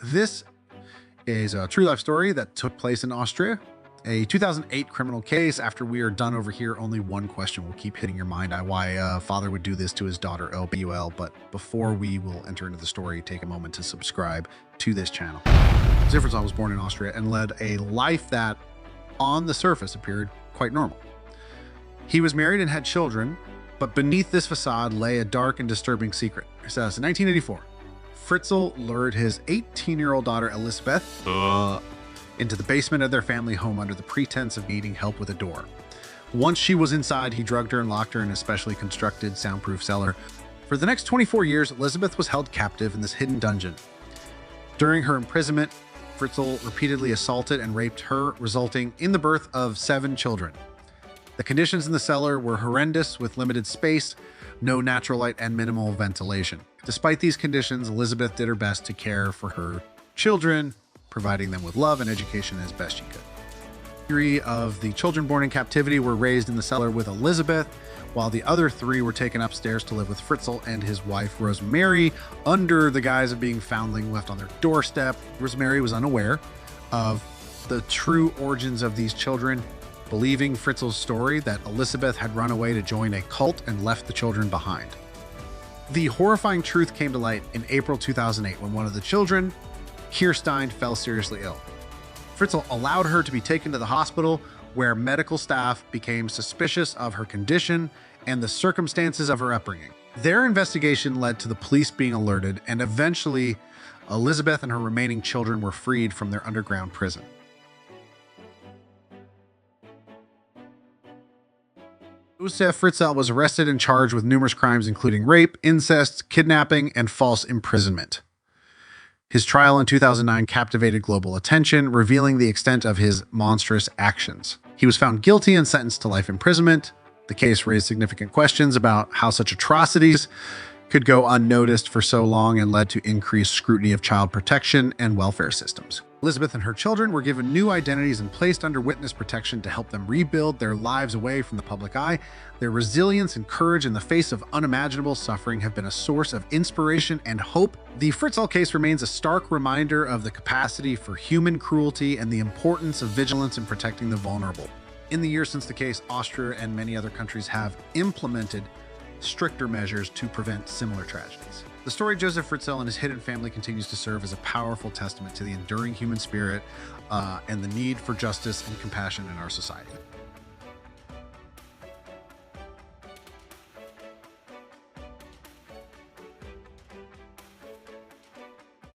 This is a true life story that took place in Austria, a 2008 criminal case. After we are done over here, only one question will keep hitting your mind: why a father would do this to his daughter, LBUL. But before we will enter into the story, take a moment to subscribe to this channel. Josef Fritzl was born in Austria and led a life that, on the surface, appeared quite normal. He was married and had children, but beneath this facade lay a dark and disturbing secret. It says, in 1984, Fritzl lured his 18-year-old daughter, Elisabeth, into the basement of their family home under the pretense of needing help with a door. Once she was inside, he drugged her and locked her in a specially constructed soundproof cellar. For the next 24 years, Elisabeth was held captive in this hidden dungeon. During her imprisonment, Fritzl repeatedly assaulted and raped her, resulting in the birth of 7 children. The conditions in the cellar were horrendous, with limited space, no natural light, and minimal ventilation. Despite these conditions, Elisabeth did her best to care for her children, providing them with love and education as best she could. 3 of the children born in captivity were raised in the cellar with Elisabeth, while the other 3 were taken upstairs to live with Fritzl and his wife, Rosemary, under the guise of being foundling left on their doorstep. Rosemary was unaware of the true origins of these children, believing Fritzl's story that Elisabeth had run away to join a cult and left the children behind. The horrifying truth came to light in April 2008 when one of the children, Kirstein, fell seriously ill. Fritzl allowed her to be taken to the hospital, where medical staff became suspicious of her condition and the circumstances of her upbringing. Their investigation led to the police being alerted, and eventually Elisabeth and her remaining children were freed from their underground prison. Josef Fritzl was arrested and charged with numerous crimes, including rape, incest, kidnapping, and false imprisonment. His trial in 2009 captivated global attention, revealing the extent of his monstrous actions. He was found guilty and sentenced to life imprisonment. The case raised significant questions about how such atrocities could go unnoticed for so long and led to increased scrutiny of child protection and welfare systems. Elisabeth and her children were given new identities and placed under witness protection to help them rebuild their lives away from the public eye. Their resilience and courage in the face of unimaginable suffering have been a source of inspiration and hope. The Fritzl case remains a stark reminder of the capacity for human cruelty and the importance of vigilance in protecting the vulnerable. In the years since the case, Austria and many other countries have implemented stricter measures to prevent similar tragedies. The story of Josef Fritzl and his hidden family continues to serve as a powerful testament to the enduring human spirit and the need for justice and compassion in our society.